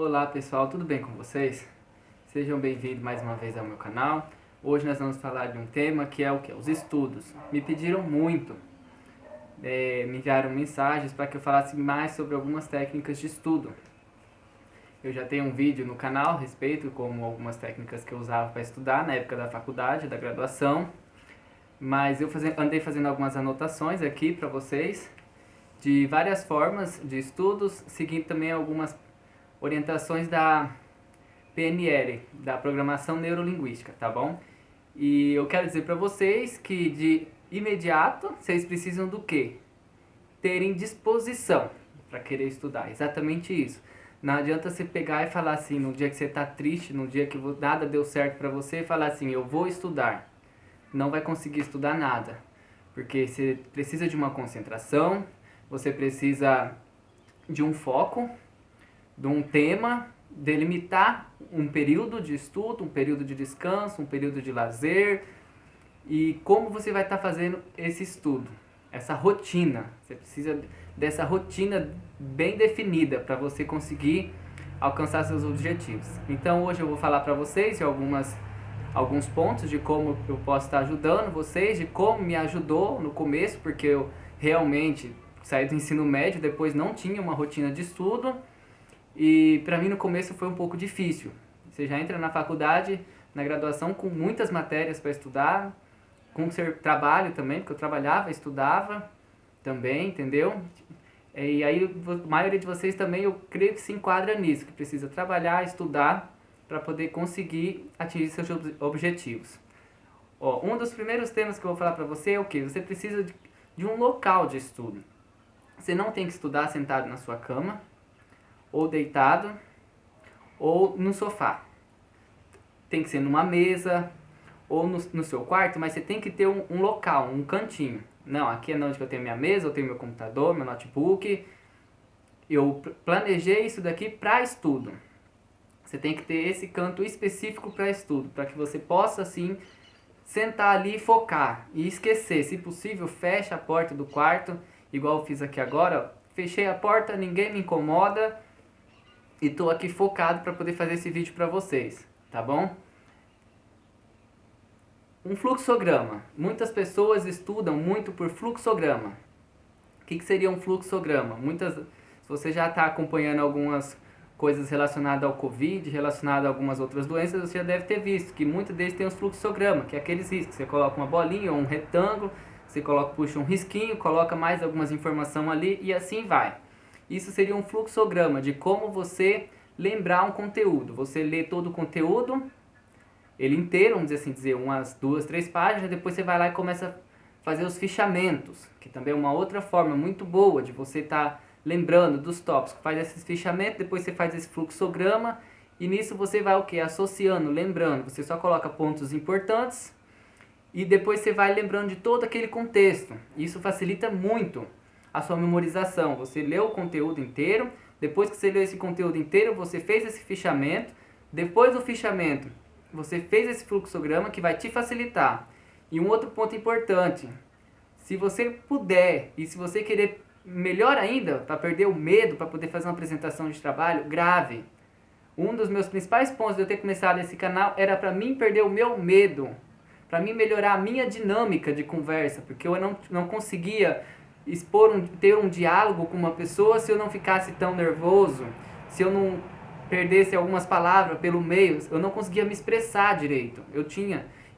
Olá pessoal, tudo bem com vocês? Sejam bem-vindos mais uma vez ao meu canal. Hoje nós vamos falar de um tema que é o que? Os estudos. Me pediram muito, me enviaram mensagens para que eu falasse mais sobre algumas técnicas de estudo. Eu já tenho um vídeo no canal a respeito como algumas técnicas que eu usava para estudar na época da faculdade, da graduação. Mas eu andei fazendo algumas anotações aqui para vocês de várias formas de estudos, seguindo também algumas orientações da PNL, da Programação Neurolinguística, tá bom? E eu quero dizer para vocês que de imediato vocês precisam do quê? Terem disposição para querer estudar, exatamente isso. Não adianta você pegar e falar assim, no dia que você está triste, no dia que nada deu certo para você, falar assim, eu vou estudar. Não vai conseguir estudar nada, porque você precisa de uma concentração, você precisa de um foco, de um tema, delimitar um período de estudo, um período de descanso, um período de lazer e como você vai estar fazendo esse estudo, essa rotina. Você precisa dessa rotina bem definida para você conseguir alcançar seus objetivos. Então hoje eu vou falar para vocês de alguns pontos de como eu posso estar ajudando vocês, de como me ajudou no começo, porque eu realmente saí do ensino médio, depois não tinha uma rotina de estudo e para mim no começo foi um pouco difícil. Você já entra na faculdade, na graduação com muitas matérias para estudar, com trabalho também, porque eu trabalhava, estudava também, entendeu? E aí a maioria de vocês também eu creio que se enquadra nisso, que precisa trabalhar, estudar para poder conseguir atingir seus objetivos. Ó, um dos primeiros temas que eu vou falar para você é o que? Você precisa de um local de estudo. Você não tem que estudar sentado na sua cama, ou deitado, ou no sofá. Tem que ser numa mesa, ou no seu quarto, mas você tem que ter um local, um cantinho. Não, aqui é onde eu tenho minha mesa, eu tenho meu computador, meu notebook. Eu planejei isso daqui para estudo. Você tem que ter esse canto específico para estudo, para que você possa, assim, sentar ali e focar e esquecer. Se possível, fecha a porta do quarto, igual eu fiz aqui agora. Fechei a porta, ninguém me incomoda e estou aqui focado para poder fazer esse vídeo para vocês, tá bom? Um fluxograma. Muitas pessoas estudam muito por fluxograma. O que seria um fluxograma? Se você já está acompanhando algumas coisas relacionadas ao Covid, relacionadas a algumas outras doenças, você já deve ter visto que muitos deles têm os fluxogramas, que é aqueles riscos. Você coloca uma bolinha ou um retângulo, você puxa um risquinho, coloca mais algumas informações ali e assim vai. Isso seria um fluxograma de como você lembrar um conteúdo. Você lê todo o conteúdo, ele inteiro, vamos dizer, umas 2, 3 páginas, depois você vai lá e começa a fazer os fichamentos, que também é uma outra forma muito boa de você estar lembrando dos tópicos. Faz esses fichamentos, depois você faz esse fluxograma e nisso você vai o que? Associando, lembrando. Você só coloca pontos importantes e depois você vai lembrando de todo aquele contexto. Isso facilita muito a sua memorização. Você leu o conteúdo inteiro, depois que você leu esse conteúdo inteiro, você fez esse fichamento, depois do fichamento você fez esse fluxograma que vai te facilitar. E um outro ponto importante, se você puder e se você querer melhor ainda, para perder o medo, para poder fazer uma apresentação de trabalho, grave. Um dos meus principais pontos de eu ter começado esse canal era para mim perder o meu medo, para mim melhorar a minha dinâmica de conversa, porque eu não conseguia ter um diálogo com uma pessoa se eu não ficasse tão nervoso, se eu não perdesse algumas palavras pelo meio, eu não conseguia me expressar direito.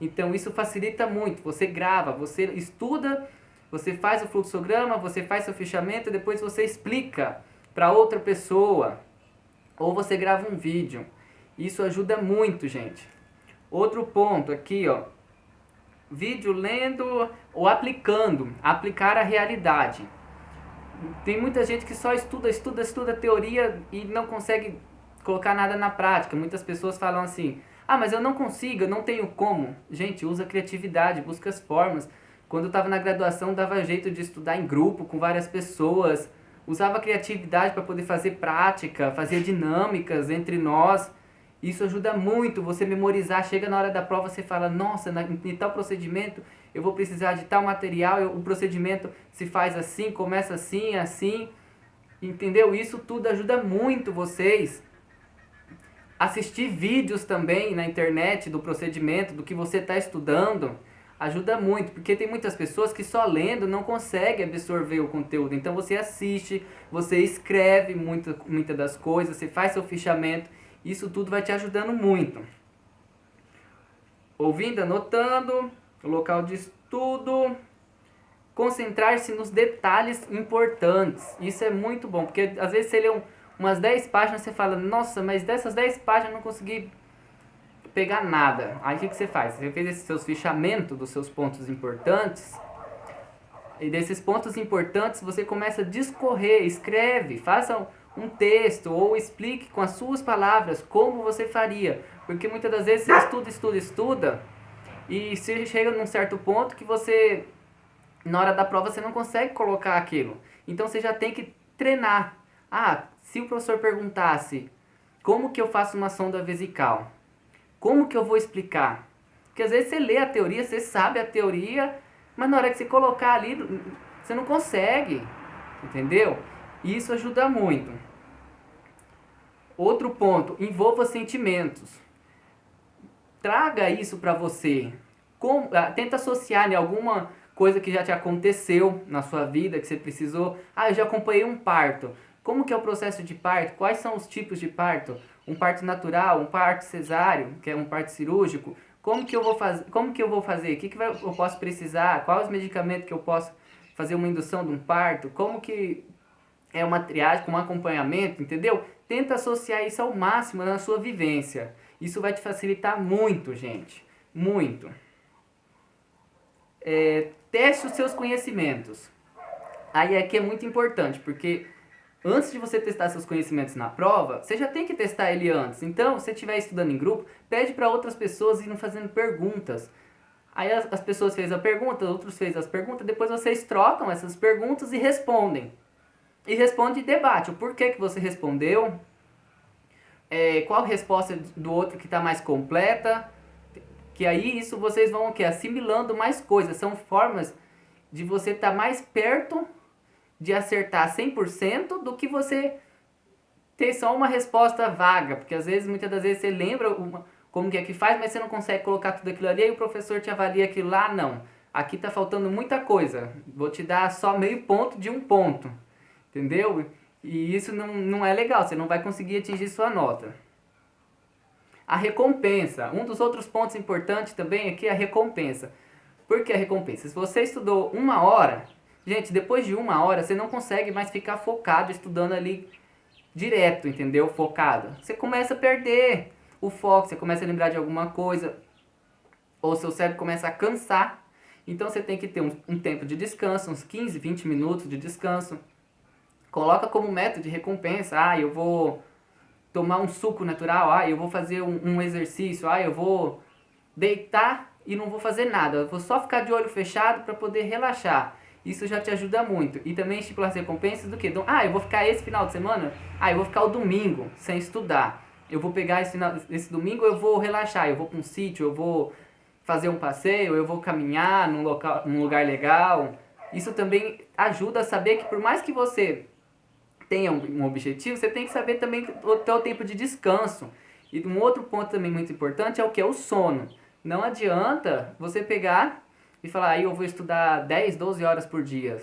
Então isso facilita muito. Você grava, você estuda, você faz o fluxograma, você faz seu fichamento, depois você explica para outra pessoa, ou você grava um vídeo. Isso ajuda muito, gente. Outro ponto aqui, ó, vídeo lendo ou aplicar a realidade. Tem muita gente que só estuda teoria e não consegue colocar nada na prática. Muitas pessoas falam assim, mas eu não consigo, eu não tenho como. Gente, usa criatividade, busca as formas. Quando eu estava na graduação, dava jeito de estudar em grupo, com várias pessoas. Usava criatividade para poder fazer prática, fazer dinâmicas entre nós. Isso ajuda muito você memorizar. Chega na hora da prova, você fala, nossa, em tal procedimento eu vou precisar de tal material. O procedimento se faz assim, começa assim, assim. Entendeu? Isso tudo ajuda muito vocês Assistir vídeos também na internet do procedimento, do que você está estudando, ajuda muito, porque tem muitas pessoas que só lendo não conseguem absorver o conteúdo. Então você assiste, você escreve muitas das coisas, você faz seu fichamento, isso tudo vai te ajudando muito. Ouvindo, anotando, local de estudo, concentrar-se nos detalhes importantes. Isso é muito bom, porque às vezes você lê umas 10 páginas, você fala, nossa, mas dessas 10 páginas eu não consegui pegar nada. Aí o que você faz? Você fez esses seus fichamentos dos seus pontos importantes, e desses pontos importantes você começa a discorrer, escreve, faça um texto ou explique com as suas palavras como você faria. Porque muitas das vezes você estuda e se chega num certo ponto que você, na hora da prova, você não consegue colocar aquilo. Então você já tem que treinar. Ah, se o professor perguntasse como que eu faço uma sonda vesical, como que eu vou explicar? Porque às vezes você lê a teoria, você sabe a teoria, mas na hora que você colocar ali, você não consegue, entendeu? E isso ajuda muito. Outro ponto, envolva sentimentos. Traga isso para você. Tenta associar em alguma coisa que já te aconteceu na sua vida, que você precisou. Ah, eu já acompanhei um parto. Como que é o processo de parto? Quais são os tipos de parto? Um parto natural, um parto cesáreo, que é um parto cirúrgico. Como que eu vou fazer? O que eu posso precisar? Quais os medicamentos que eu posso fazer uma indução de um parto? Como que é uma triagem com um acompanhamento, entendeu? Tenta associar isso ao máximo na sua vivência. Isso vai te facilitar muito, gente. Muito. Teste os seus conhecimentos. Aí aqui é muito importante, porque antes de você testar seus conhecimentos na prova, você já tem que testar ele antes. Então, se você estiver estudando em grupo, pede para outras pessoas irem fazendo perguntas. Aí as pessoas fez a pergunta, outros fez as perguntas, depois vocês trocam essas perguntas e respondem. E responde e debate o porquê que você respondeu, qual resposta do outro que está mais completa, que aí isso vocês vão assimilando mais coisas. São formas de você estar mais perto de acertar 100% do que você ter só uma resposta vaga. Porque às vezes, muitas das vezes você lembra como que é que faz, mas você não consegue colocar tudo aquilo ali e o professor te avalia aquilo lá. Não, aqui está faltando muita coisa, vou te dar só meio ponto de um ponto. Entendeu? E isso não é legal, você não vai conseguir atingir sua nota. A recompensa. Um dos outros pontos importantes também aqui é a recompensa. Por que a recompensa? Se você estudou 1 hora, gente, depois de 1 hora você não consegue mais ficar focado estudando ali direto, entendeu? Focado. Você começa a perder o foco, você começa a lembrar de alguma coisa, ou seu cérebro começa a cansar. Então você tem que ter um tempo de descanso, uns 15, 20 minutos de descanso. Coloca como método de recompensa, eu vou tomar um suco natural, eu vou fazer um exercício, eu vou deitar e não vou fazer nada, eu vou só ficar de olho fechado para poder relaxar. Isso já te ajuda muito. E também estipular as recompensas do que? Então, eu vou ficar esse final de semana, eu vou ficar o domingo sem estudar. Eu vou pegar esse domingo, eu vou relaxar, eu vou para um sítio, eu vou fazer um passeio, eu vou caminhar num lugar legal. Isso também ajuda a saber que por mais que você tenha um objetivo, você tem que saber também o teu tempo de descanso. E um outro ponto também muito importante é o que? É o sono. Não adianta você pegar e falar, eu vou estudar 10, 12 horas por dia,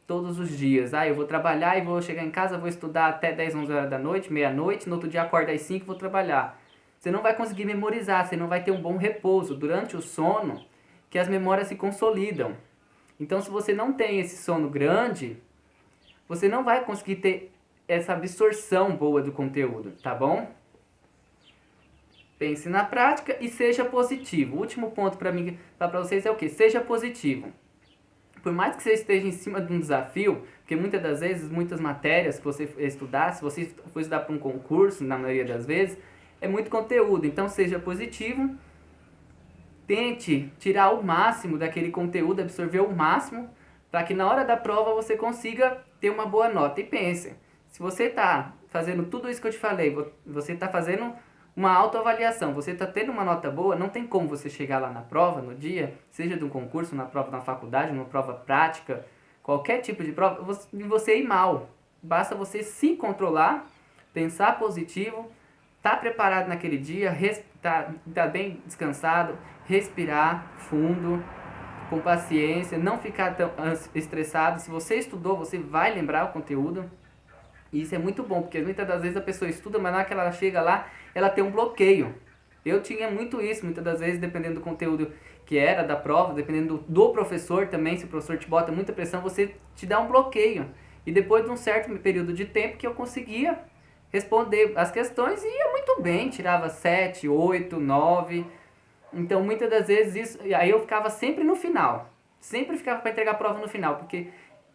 todos os dias. Eu vou trabalhar e vou chegar em casa, vou estudar até 10, 11 horas da noite, meia-noite, no outro dia acordo às 5 e vou trabalhar. Você não vai conseguir memorizar, você não vai ter um bom repouso. Durante o sono, que as memórias se consolidam. Então, se você não tem esse sono grande, você não vai conseguir ter essa absorção boa do conteúdo, tá bom? Pense na prática e seja positivo. O último ponto para mim, para vocês é o que? Seja positivo. Por mais que você esteja em cima de um desafio, porque muitas das vezes, muitas matérias que você estudar, se você for estudar para um concurso, na maioria das vezes, é muito conteúdo. Então, seja positivo. Tente tirar o máximo daquele conteúdo, absorver o máximo, para que na hora da prova você consiga ter uma boa nota. E pense, se você está fazendo tudo isso que eu te falei, você está fazendo uma autoavaliação, você está tendo uma nota boa, não tem como você chegar lá na prova, no dia, seja de um concurso, na prova na faculdade, numa prova prática, qualquer tipo de prova, você ir mal. Basta você se controlar, pensar positivo, tá preparado naquele dia, tá bem descansado, respirar fundo, com paciência, não ficar tão estressado. Se você estudou, você vai lembrar o conteúdo. E isso é muito bom, porque muitas das vezes a pessoa estuda, mas na hora que ela chega lá, ela tem um bloqueio. Eu tinha muito isso, muitas das vezes, dependendo do conteúdo que era da prova, dependendo do professor também, se o professor te bota muita pressão, você te dá um bloqueio. E depois de um certo período de tempo que eu conseguia responder as questões, ia muito bem, tirava 7, 8, 9. Então, muitas das vezes, isso, aí eu ficava sempre no final. Sempre ficava para entregar a prova no final, porque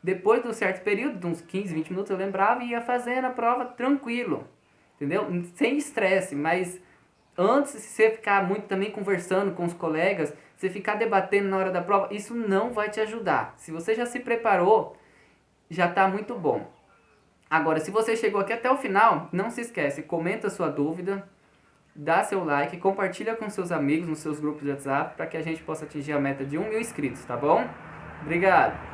depois de um certo período, de uns 15, 20 minutos, eu lembrava e ia fazendo a prova tranquilo, entendeu? Sem estresse, mas antes, se você ficar muito também conversando com os colegas, você ficar debatendo na hora da prova, isso não vai te ajudar. Se você já se preparou, já está muito bom. Agora, se você chegou aqui até o final, não se esquece, comenta a sua dúvida, dá seu like, compartilha com seus amigos nos seus grupos de WhatsApp para que a gente possa atingir a meta de 1.000 inscritos, tá bom? Obrigado!